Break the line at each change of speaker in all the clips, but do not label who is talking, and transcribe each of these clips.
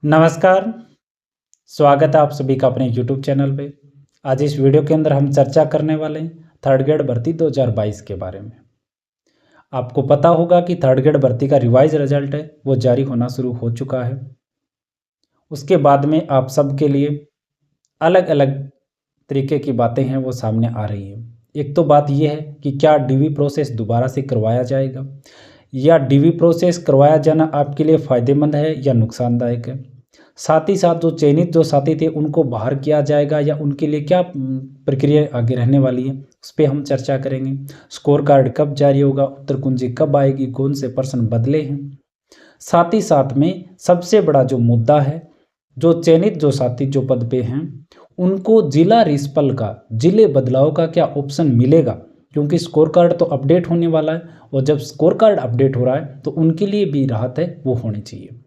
नमस्कार, स्वागत है आप सभी का अपने YouTube चैनल पे। आज इस वीडियो के अंदर हम चर्चा करने वाले हैं थर्ड ग्रेड भर्ती 2022 के बारे में। आपको पता होगा कि थर्ड ग्रेड भर्ती का रिवाइज रिजल्ट है वो जारी होना शुरू हो चुका है। उसके बाद में आप सब के लिए अलग अलग तरीके की बातें हैं वो सामने आ रही हैं। एक तो बात यह है कि क्या डीवी प्रोसेस दोबारा से करवाया जाएगा या डीवी प्रोसेस करवाया जाना आपके लिए फ़ायदेमंद है या नुकसानदायक है। साथ ही साथ जो चयनित जो साथी थे उनको बाहर किया जाएगा या उनके लिए क्या प्रक्रिया आगे रहने वाली है उस पर हम चर्चा करेंगे। स्कोर कार्ड कब जारी होगा, उत्तर कुंजी कब आएगी, कौन से प्रश्न बदले हैं। साथ ही साथ में सबसे बड़ा जो मुद्दा है, जो चयनित जो साथी जो पद पे हैं उनको जिला रिस्पल का जिले बदलाव का क्या ऑप्शन मिलेगा, क्योंकि स्कोर कार्ड तो अपडेट होने वाला है और जब स्कोर कार्ड अपडेट हो रहा है तो उनके लिए भी राहत है वो होनी चाहिए।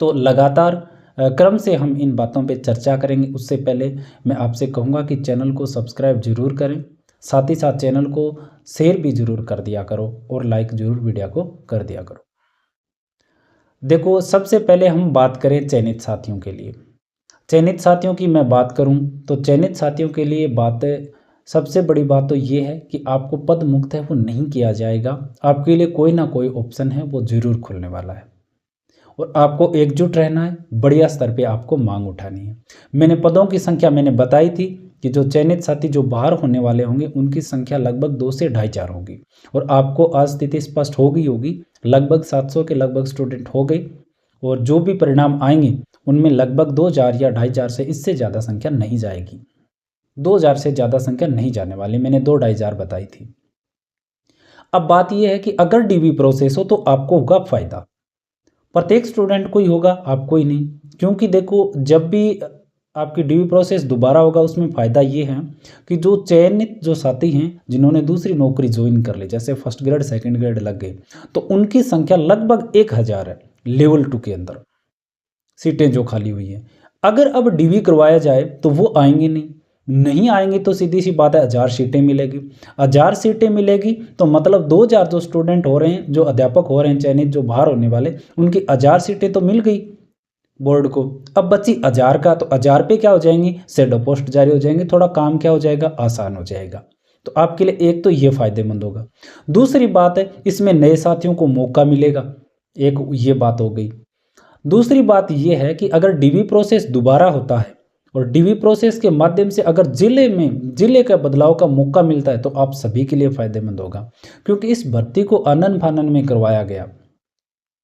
तो लगातार क्रम से हम इन बातों पे चर्चा करेंगे। उससे पहले मैं आपसे कहूँगा कि चैनल को सब्सक्राइब जरूर करें, साथ ही साथ चैनल को शेयर भी जरूर कर दिया करो और लाइक जरूर वीडियो को कर दिया करो। देखो, सबसे पहले हम बात करें चयनित साथियों के लिए। चयनित साथियों की मैं बात करूं तो चयनित साथियों के लिए बात सबसे बड़ी बात तो ये है कि आपको पद मुक्त है वो नहीं किया जाएगा। आपके लिए कोई ना कोई ऑप्शन है वो ज़रूर खुलने वाला है और आपको एकजुट रहना है, बढ़िया स्तर पे आपको मांग उठानी है। मैंने पदों की संख्या मैंने बताई थी कि जो चयनित साथी जो बाहर होने वाले होंगे उनकी संख्या लगभग 2 से 2.5 होगी और आपको आज स्थिति स्पष्ट होगी लगभग 700 के लगभग स्टूडेंट हो गए और जो भी परिणाम आएंगे उनमें लगभग 2000 या 2500 से इससे ज़्यादा संख्या नहीं जाएगी। 2000 से ज़्यादा संख्या नहीं जाने वाली, मैंने 2-2.5 बताई थी। अब बात यह है कि अगर डीवी प्रोसेस हो तो आपको होगा फायदा, प्रत्येक स्टूडेंट को ही होगा, आपको ही नहीं। क्योंकि देखो, जब भी आपकी डीवी प्रोसेस दोबारा होगा उसमें फ़ायदा ये है कि जो चयनित जो साथी हैं जिन्होंने दूसरी नौकरी ज्वाइन कर ली, जैसे फर्स्ट ग्रेड सेकंड ग्रेड लग गए, तो उनकी संख्या लगभग 1000 है लेवल 2 के अंदर सीटें जो खाली हुई हैं। अगर अब डीवी करवाया जाए तो वो आएंगे नहीं आएंगे तो सीधी सी बात है 1000 सीटें मिलेगी। 1000 सीटें मिलेगी तो मतलब 2000 जो स्टूडेंट हो रहे हैं, जो अध्यापक हो रहे हैं चयनित जो बाहर होने वाले, उनकी 1000 सीटें तो मिल गई बोर्ड को। अब बची 1000 का, तो 1000 पे क्या हो जाएंगी, शैडो पोस्ट जारी हो जाएंगे, थोड़ा काम क्या हो जाएगा, आसान हो जाएगा। तो आपके लिए एक तो ये फायदेमंद होगा। दूसरी बात है, इसमें नए साथियों को मौका मिलेगा, एक ये बात हो गई। दूसरी बात यह है कि अगर डीवी प्रोसेस दोबारा होता है और डीवी प्रोसेस के माध्यम से अगर जिले का बदलाव का मौका मिलता है तो आप सभी के लिए फायदेमंद होगा, क्योंकि इस भर्ती को आनन फानन में करवाया गया।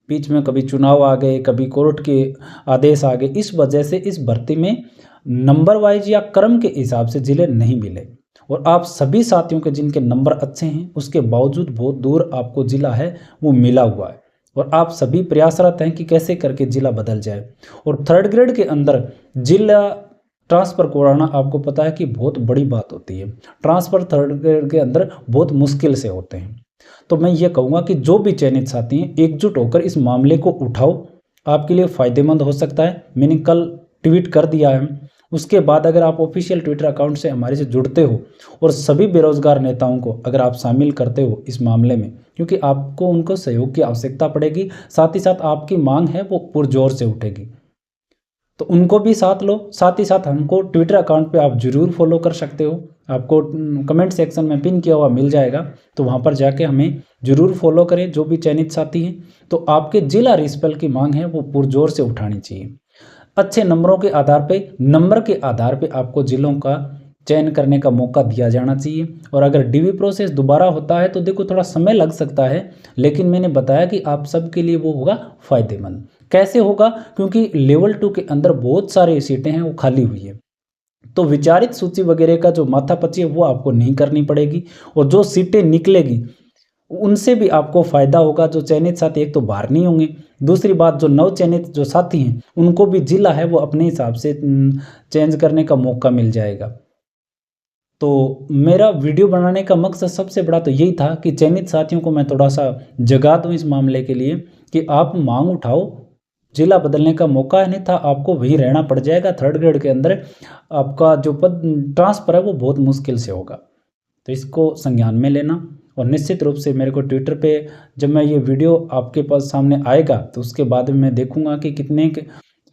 बीच में कभी चुनाव आ गए, कभी कोर्ट के आदेश आ गए, इस वजह से इस भर्ती में नंबर वाइज या क्रम के हिसाब से जिले नहीं मिले और आप सभी साथियों के जिनके नंबर अच्छे हैं उसके बावजूद बहुत दूर आपको जिला है वो मिला हुआ है और आप सभी प्रयासरत हैं कि कैसे करके जिला बदल जाए। और थर्ड ग्रेड के अंदर जिला ट्रांसफ़र कराना आपको पता है कि बहुत बड़ी बात होती है। ट्रांसफ़र थर्ड ग्रेड के अंदर बहुत मुश्किल से होते हैं। तो मैं ये कहूँगा कि जो भी चयनित साथी हैं एकजुट होकर इस मामले को उठाओ, आपके लिए फ़ायदेमंद हो सकता है। मैंने कल ट्वीट कर दिया है, उसके बाद अगर आप ऑफिशियल ट्विटर अकाउंट से हमारे से जुड़ते हो और सभी बेरोजगार नेताओं को अगर आप शामिल करते हो इस मामले में, क्योंकि आपको उनको सहयोग की आवश्यकता पड़ेगी, साथ ही साथ आपकी मांग है वो पुरजोर से उठेगी, तो उनको भी साथ लो। साथ ही साथ हमको ट्विटर अकाउंट पे आप जरूर फॉलो कर सकते हो, आपको कमेंट सेक्शन में पिन किया हुआ मिल जाएगा, तो वहाँ पर जाके हमें जरूर फॉलो करें जो भी चयनित साथी हैं। तो आपके जिला रिस्पल की मांग है वो पुरजोर से उठानी चाहिए। अच्छे नंबरों के आधार पे, नंबर के आधार पे आपको जिलों का चयन करने का मौका दिया जाना चाहिए। और अगर डीवी प्रोसेस दोबारा होता है तो देखो थोड़ा समय लग सकता है, लेकिन मैंने बताया कि आप सबके लिए वो होगा फायदेमंद। कैसे होगा, क्योंकि लेवल 2 के अंदर बहुत सारी सीटें हैं वो खाली हुई है, तो विचारित सूची वगैरह का जो माथापच्ची है वो आपको नहीं करनी पड़ेगी और जो सीटें निकलेगी उनसे भी आपको फायदा होगा। जो चयनित साथी एक तो बाहर नहीं होंगे, दूसरी बात जो नव चयनित जो साथी हैं उनको भी जिला है वो अपने हिसाब से चेंज करने का मौका मिल जाएगा। तो मेरा वीडियो बनाने का मकसद सबसे बड़ा तो यही था कि चयनित साथियों को मैं थोड़ा सा जगा दूं इस मामले के लिए कि आप मांग उठाओ, जिला बदलने का मौका है, नहीं था आपको वहीं रहना पड़ जाएगा। थर्ड ग्रेड के अंदर आपका जो पद ट्रांसफ़र है वो बहुत मुश्किल से होगा, तो इसको संज्ञान में लेना। और निश्चित रूप से मेरे को ट्विटर पे जब मैं ये वीडियो आपके पास सामने आएगा तो उसके बाद में मैं देखूंगा कि कितने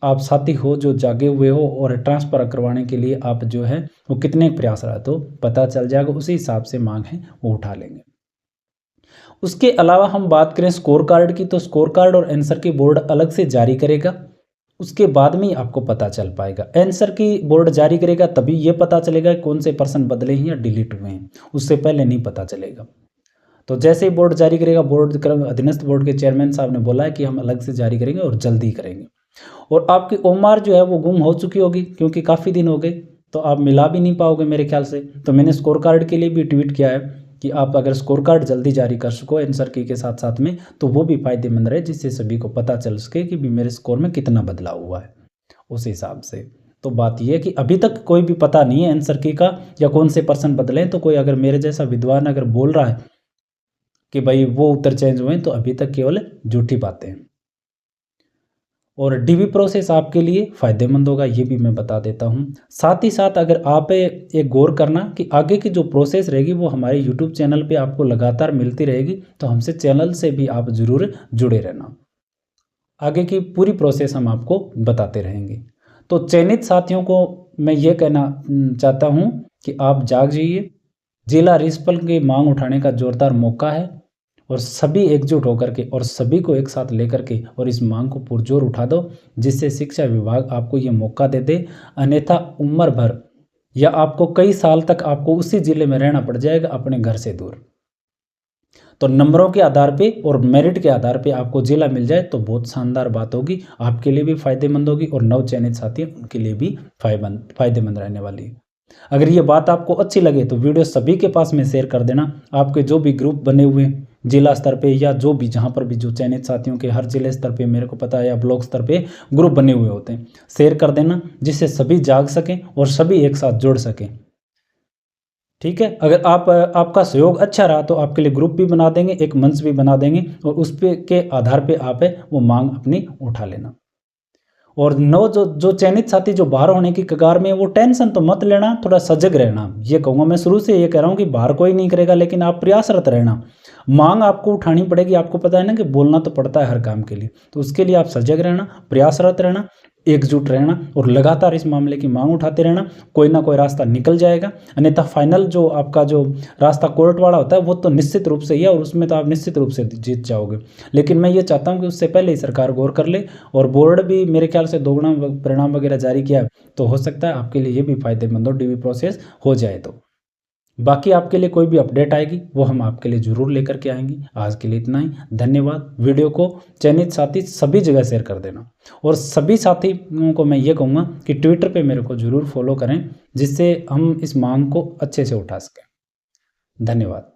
आप साथी हो जो जागे हुए हो और ट्रांसफ़र करवाने के लिए आप जो है वो कितने प्रयासरत हो पता चल जाएगा, उसी हिसाब से मांग है वो उठा लेंगे। उसके अलावा हम बात करें स्कोर कार्ड की, तो स्कोर कार्ड और आंसर की बोर्ड अलग से जारी करेगा, उसके बाद में ही आपको पता चल पाएगा। आंसर की बोर्ड जारी करेगा तभी ये पता चलेगा कौन से पर्सन बदले हैं या डिलीट हुए हैं, उससे पहले नहीं पता चलेगा। तो जैसे ही बोर्ड जारी करेगा, बोर्ड अधीनस्थ बोर्ड के चेयरमैन साहब ने बोला है कि हम अलग से जारी करेंगे और जल्दी करेंगे। और आपकी ओमार जो है वो गुम हो चुकी होगी क्योंकि काफ़ी दिन हो गए, तो आप मिला भी नहीं पाओगे मेरे ख्याल से। तो मैंने स्कोर कार्ड के लिए भी ट्वीट किया है कि आप अगर स्कोर कार्ड जल्दी जारी कर सको आंसर की के साथ साथ में, तो वो भी फ़ायदेमंद रहे, जिससे सभी को पता चल सके कि भी मेरे स्कोर में कितना बदलाव हुआ है उस हिसाब से। तो बात यह है कि अभी तक कोई भी पता नहीं है आंसर की का या कौन से पर्सन बदले, तो कोई अगर मेरे जैसा विद्वान अगर बोल रहा है कि भाई वो उत्तर चेंज हुए, तो अभी तक केवल झूठी बातें हैं। और डीबी प्रोसेस आपके लिए फ़ायदेमंद होगा, ये भी मैं बता देता हूँ। साथ ही साथ अगर आप एक गौर करना कि आगे की जो प्रोसेस रहेगी वो हमारे यूट्यूब चैनल पे आपको लगातार मिलती रहेगी, तो हमसे चैनल से भी आप ज़रूर जुड़े रहना। आगे की पूरी प्रोसेस हम आपको बताते रहेंगे। तो चयनित साथियों को मैं ये कहना चाहता हूँ कि आप जाग जाइए, जिला रिजपल की मांग उठाने का ज़ोरदार मौका है और सभी एकजुट होकर के और सभी को एक साथ लेकर के और इस मांग को पुरजोर उठा दो, जिससे शिक्षा विभाग आपको ये मौका दे दे। अन्यथा उम्र भर या आपको कई साल तक आपको उसी ज़िले में रहना पड़ जाएगा अपने घर से दूर। तो नंबरों के आधार पे और मेरिट के आधार पे आपको ज़िला मिल जाए तो बहुत शानदार बात होगी, आपके लिए भी फ़ायदेमंद होगी और नव चयनित साथी उनके लिए भी फ़ायदेमंद रहने वाली है। अगर ये बात आपको अच्छी लगे तो वीडियो सभी के पास में शेयर कर देना। आपके जो भी ग्रुप बने हुए हैं जिला स्तर पे या जो भी जहाँ पर भी जो चयनित साथियों के हर जिले स्तर पे मेरे को पता है या ब्लॉक स्तर पे ग्रुप बने हुए होते हैं, शेयर कर देना जिससे सभी जाग सकें और सभी एक साथ जुड़ सकें। ठीक है, अगर आपका सहयोग अच्छा रहा तो आपके लिए ग्रुप भी बना देंगे, एक मंच भी बना देंगे और उस पे के आधार पे आप वो मांग अपनी उठा लेना। और जो चयनित साथी जो बाहर होने की कगार में, वो टेंशन तो मत लेना, थोड़ा सजग रहना। ये कहूँगा मैं शुरू से ये कह रहा हूँ कि बाहर कोई नहीं करेगा, लेकिन आप प्रयासरत रहना। मांग आपको उठानी पड़ेगी, आपको पता है ना कि बोलना तो पड़ता है हर काम के लिए, तो उसके लिए आप सजग रहना, प्रयासरत रहना, एकजुट रहना और लगातार इस मामले की मांग उठाते रहना। कोई ना कोई रास्ता निकल जाएगा, अन्यथा फाइनल जो आपका जो रास्ता कोर्ट वाला होता है वो तो निश्चित रूप से ही है और उसमें तो आप निश्चित रूप से जीत जाओगे। लेकिन मैं ये चाहता हूँ कि उससे पहले ही सरकार गौर कर ले और बोर्ड भी मेरे ख्याल से दोगुना परिणाम वगैरह जारी किया है, तो हो सकता है आपके लिए ये भी फायदेमंद हो, डीबी प्रोसेस हो जाए तो। बाकी आपके लिए कोई भी अपडेट आएगी वो हम आपके लिए ज़रूर लेकर के आएंगे। आज के लिए इतना ही, धन्यवाद। वीडियो को चयनित साथी सभी जगह शेयर कर देना और सभी साथियों को मैं ये कहूँगा कि ट्विटर पे मेरे को ज़रूर फॉलो करें, जिससे हम इस मांग को अच्छे से उठा सकें। धन्यवाद।